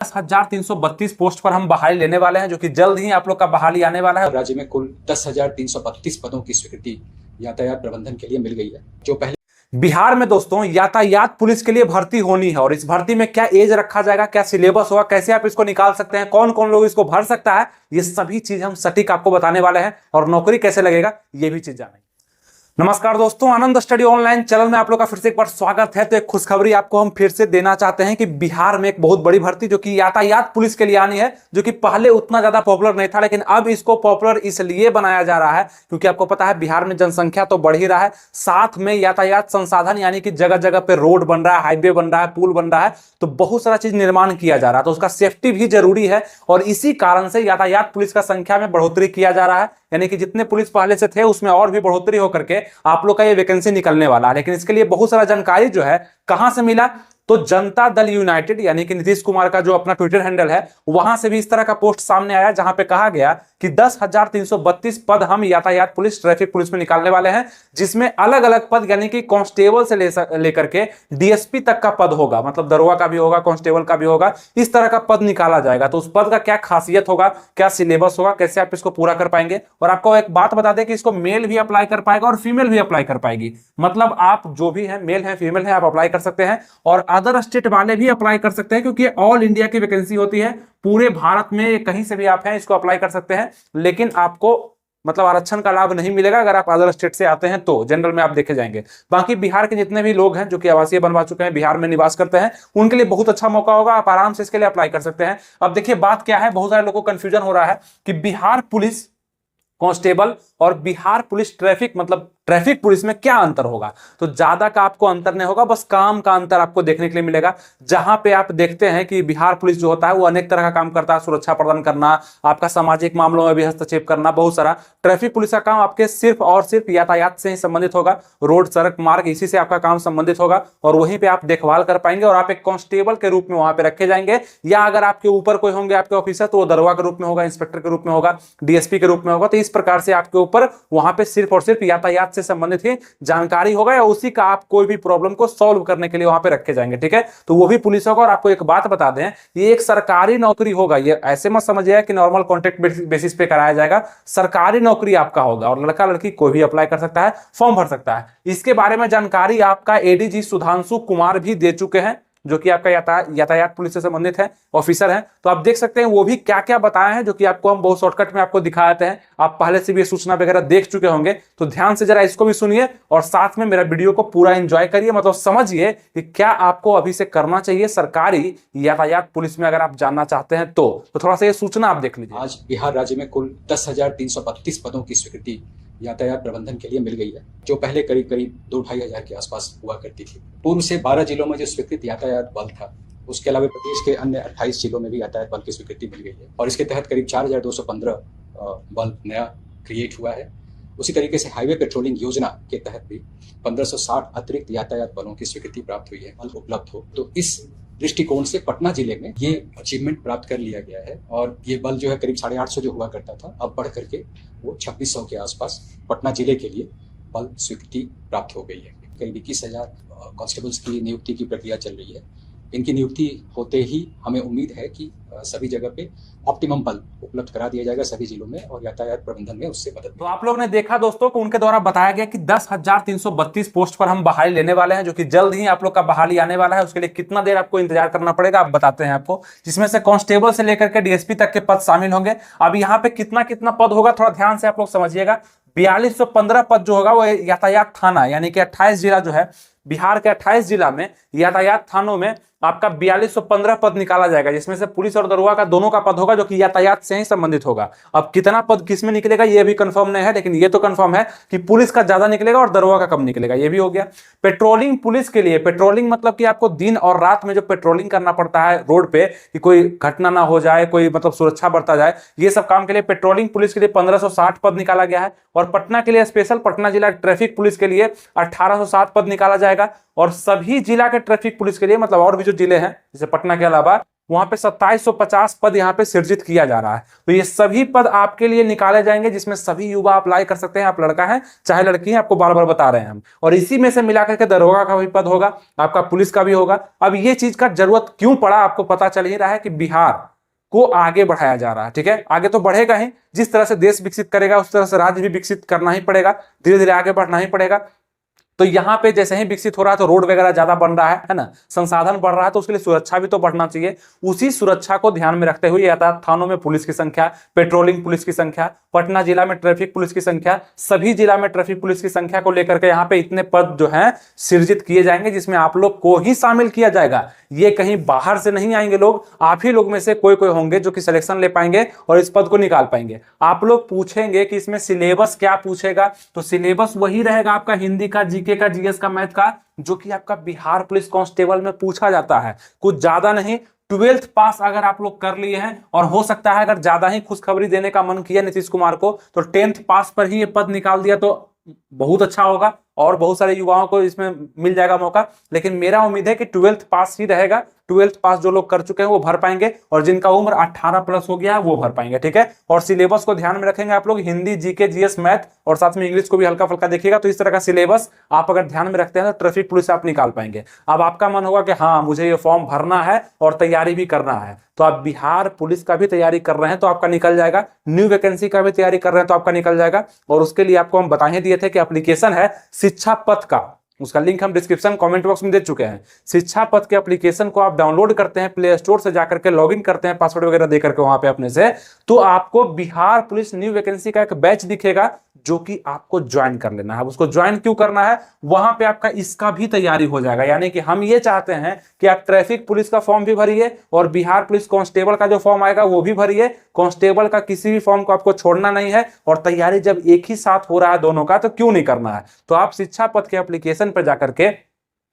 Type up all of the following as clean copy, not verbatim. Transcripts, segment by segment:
10,332 post पर हम बहाली लेने वाले हैं, जो कि जल्द ही आप लोग का बहाली आने वाला है। राज्य में कुल 10,332 पदों की स्वीकृति यातायात प्रबंधन के लिए मिल गई है। जो पहले बिहार में दोस्तों यातायात पुलिस के लिए भर्ती होनी है, और इस भर्ती में क्या एज रखा जाएगा, क्या सिलेबस होगा, कैसे आप इसको निकाल सकते हैं, कौन कौन लोग इसको भर सकता है, ये सभी चीज हम सटीक आपको बताने वाले हैं। और नौकरी कैसे लगेगा ये भी चीज जानेंगे। नमस्कार दोस्तों, आनंद स्टडी ऑनलाइन चैनल में आप लोग का फिर से एक बार स्वागत है। तो एक खुशखबरी आपको हम फिर से देना चाहते हैं कि बिहार में एक बहुत बड़ी भर्ती जो कि यातायात पुलिस के लिए आनी है, जो कि पहले उतना ज्यादा पॉपुलर नहीं था, लेकिन अब इसको पॉपुलर इसलिए बनाया जा रहा है क्योंकि आपको पता है बिहार में जनसंख्या तो बढ़ ही रहा है, साथ में यातायात संसाधन यानी कि जगह जगह पे रोड बन रहा है, हाईवे बन रहा है, पुल बन रहा है, तो बहुत सारा चीज निर्माण किया जा रहा है, तो उसका सेफ्टी भी जरूरी है। और इसी कारण से यातायात पुलिस का संख्या में बढ़ोतरी किया जा रहा है, यानी कि जितने पुलिस पहले से थे उसमें और भी बढ़ोतरी होकर के आप लोग का ये वैकेंसी निकलने वाला है। लेकिन इसके लिए बहुत सारा जानकारी जो है कहां से मिला, तो जनता दल यूनाइटेड यानी कि नीतीश कुमार का जो अपना ट्विटर हैंडल है वहां से भी इस तरह का पोस्ट सामने आया, जहां पे कहा गया कि 10,332 पद हम यातायात पुलिस, ट्रैफिक पुलिस में निकालने वाले हैं, जिसमें अलग अलग पद यानी कि कांस्टेबल से लेकर के डीएसपी तक का पद होगा, मतलब दरोगा का भी होगा, कांस्टेबल का भी होगा, इस तरह का पद निकाला जाएगा। तो उस पद का क्या खासियत होगा, क्या सिलेबस होगा, कैसे आप इसको पूरा कर पाएंगे। और आपको एक बात बता दें कि इसको मेल भी अप्लाई कर पाएगा और फीमेल भी अप्लाई कर पाएगी, मतलब आप जो भी है, मेल है फीमेल है, आप अप्लाई कर सकते हैं। और अदर स्टेट वाले भी अप्लाई कर सकते हैं, क्योंकि ऑल इंडिया की वैकेंसी होती है, पूरे भारत में कहीं से भी आप हैं इसको अप्लाई कर सकते हैं। लेकिन आपको मतलब आरक्षण का लाभ नहीं मिलेगा अगर आप अदर स्टेट से आते हैं, तो जनरल में आप देखे जाएंगे। बाकी बिहार के जितने भी लोग हैं जो कि आवासीय बनवा चुके हैं, बिहार में निवास करते हैं, उनके लिए बहुत अच्छा मौका होगा, आप आराम से इसके लिए अप्लाई कर सकते हैं। अब देखिए बात क्या है, बहुत सारे लोगों को कंफ्यूजन हो रहा है कि बिहार पुलिस कांस्टेबल और बिहार पुलिस ट्रैफिक, मतलब ट्रैफिक पुलिस में क्या अंतर होगा। तो ज्यादा का आपको अंतर नहीं होगा, बस काम का अंतर आपको देखने के लिए मिलेगा। जहां पे आप देखते हैं कि बिहार पुलिस जो होता है वो अनेक तरह का काम करता है, सुरक्षा प्रदान करना, आपका सामाजिक मामलों में भी हस्तक्षेप करना, बहुत सारा। ट्रैफिक पुलिस का काम आपके सिर्फ और सिर्फ यातायात से ही संबंधित होगा, रोड, सड़क, मार्ग, इसी से आपका काम संबंधित होगा, और वहीं पे आप देखभाल कर पाएंगे। और आप एक कांस्टेबल के रूप में वहां पे रखे जाएंगे, या अगर आपके ऊपर कोई होंगे आपके ऑफिसर, तो वो दरोगा के रूप में होगा, इंस्पेक्टर के रूप में होगा, डीएसपी के रूप में होगा। तो इस प्रकार से आपके ऊपर वहां पे सिर्फ और सिर्फ यातायात से संबंधित ही जानकारी होगा, या उसी का आप कोई भी प्रॉब्लम को सॉल्व करने के लिए वहां पे रखे जाएंगे, ठीक है। तो वो भी पुलिस होगा। और आपको एक बात बता दें, ये एक सरकारी नौकरी होगा, ये ऐसे मत समझिए कि नॉर्मल कॉन्ट्रैक्ट बेसिस पे कराया जाएगा, सरकारी नौकरी आपका होगा। और लड़का लड़की कोई भी अप्लाई कर सकता है, फॉर्म भर सकता है। इसके बारे में जानकारी आपका एडीजी सुधांशु कुमार भी दे चुके हैं, जो कि आपका यातायात पुलिस से संबंधित है, ऑफिसर हैं। तो आप देख सकते हैं वो भी क्या क्या बताए हैं, जो कि आपको हम बहुत शॉर्टकट में आपको दिखाते हैं। आप पहले से भी सूचना वगैरह देख चुके होंगे, तो ध्यान से जरा इसको भी सुनिए और साथ में मेरा वीडियो को पूरा एंजॉय करिए, मतलब समझिए कि क्या आपको अभी से करना चाहिए सरकारी यातायात पुलिस में अगर आप जानना चाहते हैं तो थोड़ा सा ये सूचना आप देख लीजिए। आज बिहार राज्य में कुल 10,332 पदों की स्वीकृति यातायात प्रबंधन के लिए मिल गई है, जो पहले करीब करीब 2-2.5 हजार के आसपास हुआ करती थी। पूर्व से 12 जिलों में जो स्वीकृत यातायात बल था, उसके अलावा प्रदेश के अन्य 28 जिलों में भी यातायात बल की स्वीकृति मिल गई है, और इसके तहत करीब 4,215 बल नया क्रिएट हुआ है। उसी तरीके से हाईवे पेट्रोलिंग योजना के तहत भी 1560 अतिरिक्त यातायात बलों की स्वीकृति प्राप्त हुई है, बल उपलब्ध हो। तो इस दृष्टिकोण से पटना जिले में ये अचीवमेंट प्राप्त कर लिया गया है, और ये बल जो है करीब 850 जो हुआ करता था, अब बढ़ करके वो 2600 के आसपास पटना जिले के लिए बल स्वीकृति प्राप्त हो गई है। करीब 21,000 कांस्टेबल्स की नियुक्ति की प्रक्रिया चल रही है। इनकी नियुक्ति होते ही हमें उम्मीद है कि सभी जगह पे ऑप्टिमम बल उपलब्ध करा दिया जाएगा सभी जिलों में, और यातायात प्रबंधन में उससे मदद। तो आप लोग ने देखा दोस्तों को उनके द्वारा बताया गया कि 10,332 पोस्ट पर हम बहाली लेने वाले हैं, जो कि जल्द ही आप लोग का बहाली आने वाला है। उसके लिए कितना देर आपको इंतजार करना पड़ेगा आप बताते हैं आपको, जिसमें से कांस्टेबल से लेकर के डीएसपी तक के पद शामिल होंगे। अब यहाँ पे कितना कितना पद होगा थोड़ा ध्यान से आप लोग समझिएगा। 4215 पद जो होगा वो यातायात थाना, यानी कि 28 जिला जो है बिहार के 28 जिला में यातायात थानों में आपका 4215 पद निकाला जाएगा, जिसमें से पुलिस और दरोगा का दोनों का पद होगा, जो कि यातायात से ही संबंधित होगा। अब कितना पद किसमें निकलेगा ये भी कंफर्म नहीं है, लेकिन ये तो कंफर्म है कि पुलिस का ज्यादा निकलेगा और दरोगा का कम निकलेगा, ये भी हो गया। पेट्रोलिंग पुलिस के लिए, पेट्रोलिंग मतलब कि आपको दिन और रात में जो पेट्रोलिंग करना पड़ता है रोड पे कि कोई घटना ना हो जाए, कोई मतलब सुरक्षा बढ़ता जाए, ये सब काम के लिए पेट्रोलिंग पुलिस के लिए 1560 पद निकाला गया है। और पटना के लिए स्पेशल पटना जिला ट्रैफिक पुलिस के लिए 1807 पद निकाला जाएगा। और सभी जिला के ट्रैफिक पुलिस के लिए, मतलब और भी जो जिले हैं जैसे पटना के अलावा, वहां पे 2750 पद यहाँ पे सृजित किया जा रहा है। तो ये सभी पद आपके लिए निकाले जाएंगे, जिसमें सभी युवा अप्लाई कर सकते हैं। आप लड़का है चाहे लड़की है, आपको बार बार बता रहे हैं हम। और इसी में से मिलाकर के दरोगा का भी पद होगा, आपका पुलिस का भी होगा। अब ये चीज का जरूरत क्यों पड़ा, आपको पता चल ही रहा है कि बिहार को आगे बढ़ाया जा रहा है। ठीक है, आगे तो बढ़ेगा ही, जिस तरह से देश विकसित करेगा उस तरह से राज्य भी विकसित करना ही पड़ेगा, धीरे धीरे आगे बढ़ना ही पड़ेगा। तो यहाँ पे जैसे ही विकसित हो रहा है तो रोड वगैरह ज्यादा बन रहा है ना, संसाधन बढ़ रहा है, तो उसके लिए सुरक्षा भी तो बढ़ना चाहिए। उसी सुरक्षा को ध्यान में रखते हुए यातायात थानों में पुलिस की संख्या, पेट्रोलिंग पुलिस की संख्या, पटना जिला में ट्रैफिक पुलिस की संख्या, सभी जिला में ट्रैफिक पुलिस की संख्या को लेकर के यहाँ पे इतने पद जो है सृजित किए जाएंगे, जिसमें आप लोग को ही शामिल किया जाएगा। ये कहीं बाहर से नहीं आएंगे लोग, आप ही लोग में से कोई कोई होंगे जो कि सिलेक्शन ले पाएंगे और इस पद को निकाल पाएंगे। आप लोग पूछेंगे कि इसमें सिलेबस क्या पूछेगा, तो सिलेबस वही रहेगा आपका हिंदी का, जीके का, जीएस का, मैथ का, जो कि आपका बिहार पुलिस कांस्टेबल में पूछा जाता है। कुछ ज्यादा नहीं, 12th पास अगर आप लोग कर लिए हैं, और हो सकता है अगर ज्यादा ही खुशखबरी देने का मन किया नीतीश कुमार को तो 10th पास पर ही ये पद निकाल दिया तो बहुत अच्छा होगा और बहुत सारे युवाओं को इसमें मिल जाएगा मौका। लेकिन मेरा उम्मीद है कि 12th पास ही रहेगा। 12th पास जो लोग कर चुके हैं वो भर पाएंगे, और जिनका उम्र 18 प्लस हो गया है वो भर पाएंगे। ठीक है, और सिलेबस को ध्यान में रखेंगे आप लोग, हिंदी, जीके, जीएस, मैथ और साथ में इंग्लिश को भी हल्का फुल्का देखिएगा। तो इस तरह का सिलेबस आप अगर ध्यान में रखते हैं तो ट्रैफिक पुलिस आप निकाल पाएंगे। अब आपका मन होगा कि हाँ मुझे ये फॉर्म भरना है और तैयारी भी करना है, तो आप बिहार पुलिस का भी तैयारी कर रहे हैं तो आपका निकल जाएगा, न्यू वैकेंसी का भी तैयारी कर रहे हैं तो आपका निकल जाएगा। और उसके लिए आपको हम बता ही दिए थे कि एप्लीकेशन है शिक्षा पथ का, उसका लिंक हम डिस्क्रिप्शन कमेंट बॉक्स में दे चुके हैं। शिक्षा पथ के एप्लीकेशन को आप डाउनलोड करते हैं, प्ले स्टोर से जाकर के लॉगिन करते हैं पासवर्ड वगैरह देकर के वहां पे अपने से, तो आपको बिहार पुलिस न्यू वैकेंसी का एक बैच दिखेगा जो कि आपको ज्वाइन कर लेना है। उसको ज्वाइन क्यों करना है, वहां पे आपका इसका भी तैयारी हो जाएगा। यानी कि हम ये चाहते हैं कि आप ट्रैफिक पुलिस का फॉर्म भी भरिए और बिहार पुलिस कांस्टेबल का जो फॉर्म आएगा वो भी भरिए। कांस्टेबल का किसी भी फॉर्म को आपको छोड़ना नहीं है, और तैयारी जब एक ही साथ हो रहा है दोनों का तो क्यों नहीं करना है। तो आप शिक्षा पथ के एप्लीकेशन पर जाकर के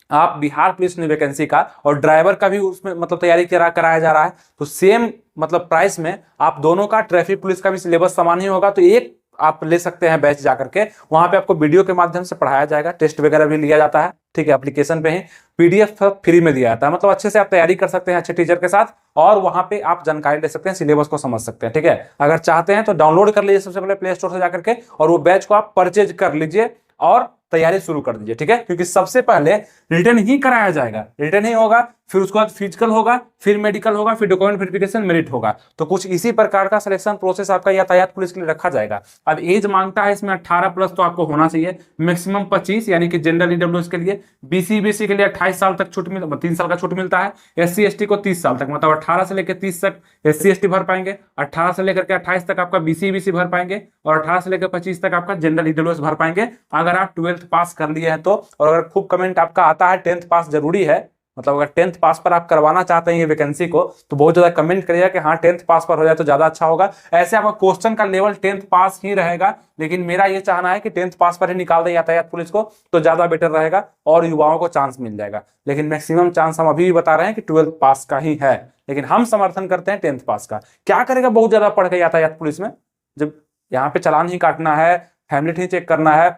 आप बिहार पुलिस न्यू वैकेंसी का और ड्राइवर का भी उसमें मतलब तैयारी कराया जा रहा है, तो सेम मतलब प्राइस में आप दोनों का, ट्रैफिक पुलिस का भी सिलेबस समान ही होगा। तो एक आप ले सकते हैं बैच जाकर के, वहां पे आपको वीडियो के माध्यम से पढ़ाया जाएगा, टेस्ट वगैरह भी लिया जाता है। ठीक है, एप्लीकेशन पे ही पीडीएफ फ्री में दिया जाता है, मतलब अच्छे से आप तैयारी कर सकते हैं अच्छे टीचर के साथ, और वहां पे आप जानकारी ले सकते हैं, सिलेबस को समझ सकते हैं। ठीक है, अगर चाहते हैं तो डाउनलोड कर लीजिए सबसे पहले प्ले स्टोर से जाकर के, और वो बैच को आप परचेज कर लीजिए और तैयारी शुरू कर दीजिए। ठीक है, क्योंकि सबसे पहले रिटर्न ही कराया जाएगा, रिटर्न ही होगा, फिर उसके बाद फिजिकल होगा, फिर मेडिकल होगा, फिर डॉक्यूमेंट वेरिफिकेशन, मेरिट होगा। तो कुछ इसी प्रकार का सिलेक्शन प्रोसेस आपका यातायात पुलिस के लिए रखा जाएगा। अब एज मांगता है इसमें 18 प्लस तो आपको होना चाहिए, मैक्सिमम 25, यानी कि जनरल ईडब्ल्यूएस के लिए। बीसी के लिए 28 साल तक छूट 3 साल का छूट मिलता है। SC ST को 30 साल तक, मतलब 18 से लेकर 30 तक SC ST भर पाएंगे, 18 से लेकर के 28 तक आपका BC भर पाएंगे, और 18 से लेकर 25 तक आपका जनरल ईडब्ल्यूएस भर पाएंगे अगर आप 12th पास कर लिए हैं तो। और अगर खूब कमेंट आपका आता है 10th पास जरूरी है, मतलब अगर 10th पास पर आप करवाना चाहते हैं ये वैकेंसी को, तो बहुत ज्यादा कमेंट करिएगा कि हाँ 10th पास पर हो जाए तो ज्यादा अच्छा होगा। ऐसे आपका क्वेश्चन का लेवल 10th पास ही रहेगा, लेकिन मेरा ये चाहना है कि 10th पास पर ही निकाल दें यातायात पुलिस को, तो ज्यादा बेटर रहेगा और युवाओं को चांस मिल जाएगा। लेकिन मैक्सिमम चांस हम अभी भी बता रहे हैं कि 12th पास का ही है, लेकिन हम समर्थन करते हैं 10th पास का। क्या करेगा बहुत ज्यादा पढ़ के यातायात पुलिस में, जब यहाँ पे चालान ही काटना है, फैमिली ही चेक करना है,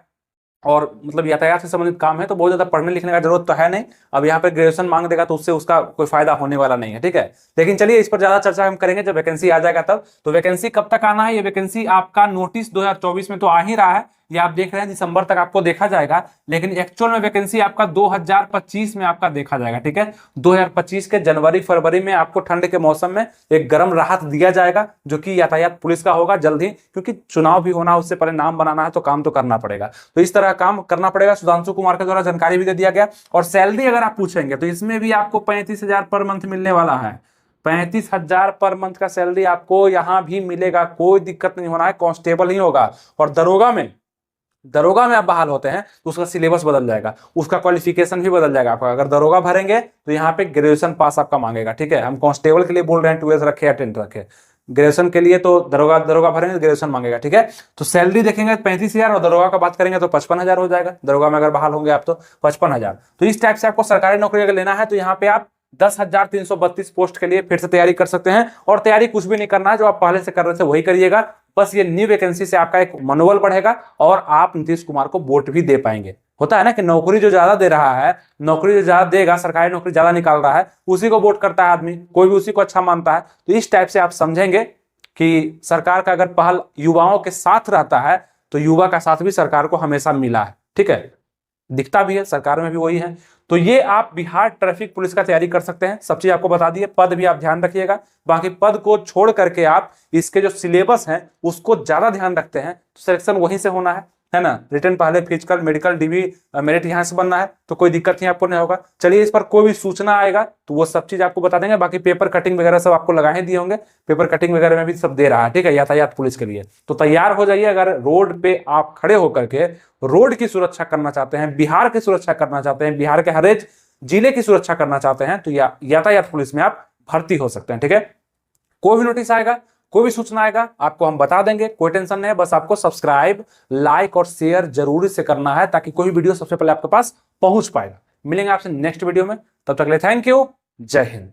और मतलब यातायात से संबंधित काम है, तो बहुत ज्यादा पढ़ने लिखने का जरूरत तो है नहीं। अब यहाँ पे ग्रेजुएशन मांग देगा तो उससे उसका कोई फायदा होने वाला नहीं है। ठीक है, लेकिन चलिए इस पर ज्यादा चर्चा हम करेंगे जब वैकेंसी आ जाएगा तब। तो वैकेंसी कब तक आना है, ये वैकेंसी आपका नोटिस 2024 में तो आ ही रहा है, ये आप देख रहे हैं दिसंबर तक आपको देखा जाएगा, लेकिन एक्चुअल में वैकेंसी आपका 2025 में आपका देखा जाएगा। ठीक है, 2025 के जनवरी फरवरी में आपको ठंड के मौसम में एक गर्म राहत दिया जाएगा, जो कि यातायात पुलिस का होगा जल्द ही, क्योंकि चुनाव भी होना, उससे पहले नाम बनाना है तो काम तो करना पड़ेगा। तो इस तरह काम करना पड़ेगा। सुधांशु कुमार के द्वारा जानकारी भी दे दिया गया। और सैलरी अगर आप पूछेंगे तो इसमें भी आपको 35,000 पर मंथ मिलने वाला है। 35,000 पर मंथ का सैलरी आपको यहां भी मिलेगा, कोई दिक्कत नहीं होना है। कांस्टेबल ही होगा। और दरोगा में आप बहाल होते हैं तो उसका सिलेबस बदल जाएगा, उसका क्वालिफिकेशन भी बदल जाएगा आपका। अगर दरोगा भरेंगे तो यहाँ पे ग्रेजुएशन पास आपका मांगेगा। ठीक है, हम कांस्टेबल के लिए बोल रहे हैं 12th रखे या 10th रखे, ग्रेजुएशन के लिए तो दरोगा भरेंगे तो ग्रेजुएशन मांगेगा। ठीक है, तो सैलरी देखेंगे 35,000, और दरोगा का बात करेंगे तो 55,000 हो जाएगा। दरोगा में अगर बहाल होंगे आप तो 55,000। तो इस टाइप से आपको सरकारी नौकरी अगर लेना है तो यहाँ पे आप 10,332 पोस्ट के लिए फिर से तैयारी कर सकते हैं। और तैयारी कुछ भी नहीं करना है, जो आप पहले से कर रहे थे वही करिएगा। बस ये न्यू वैकेंसी से आपका एक मनोबल बढ़ेगा और आप नीतीश कुमार को वोट भी दे पाएंगे। होता है ना कि नौकरी जो ज्यादा दे रहा है, नौकरी जो ज्यादा देगा, सरकारी नौकरी ज्यादा निकाल रहा है, उसी को वोट करता है आदमी, कोई भी उसी को अच्छा मानता है। तो इस टाइप से आप समझेंगे कि सरकार का अगर पहल युवाओं के साथ रहता है तो युवा का साथ भी सरकार को हमेशा मिला है। ठीक है, दिखता भी है, सरकार में भी वही है। तो ये आप बिहार ट्रैफिक पुलिस का तैयारी कर सकते हैं, सब चीज आपको बता दी है। पद भी आप ध्यान रखिएगा, बाकी पद को छोड़ करके आप इसके जो सिलेबस हैं उसको ज्यादा ध्यान रखते हैं तो सिलेक्शन वहीं से होना है ना। रिटर्न पहले, फिजिकल, मेडिकल, डीवी, मेरिट यहाँ से बनना है, तो कोई दिक्कत नहीं, आपको नहीं होगा। चलिए, इस पर कोई भी सूचना आएगा तो वो सब चीज आपको बता देंगे। बाकी पेपर कटिंग वगैरह सब आपको लगा ही दिए होंगे, पेपर कटिंग वगैरह में भी सब दे रहा है। ठीक है, यातायात पुलिस के लिए तो तैयार हो जाइए। अगर रोड पे आप खड़े होकर के रोड की सुरक्षा करना चाहते हैं, बिहार की सुरक्षा करना चाहते हैं, बिहार के हर एक जिले की सुरक्षा करना चाहते हैं, तो यातायात पुलिस में आप भर्ती हो सकते हैं। ठीक है, कोई भी नोटिस आएगा, कोई भी सूचना आएगा, आपको हम बता देंगे, कोई टेंशन नहीं है। बस आपको सब्सक्राइब, लाइक और शेयर जरूरी से करना है ताकि कोई वीडियो सबसे पहले आपके पास पहुंच पाएगा। मिलेंगे आपसे नेक्स्ट वीडियो में, तब तक के लिए थैंक यू, जय हिंद।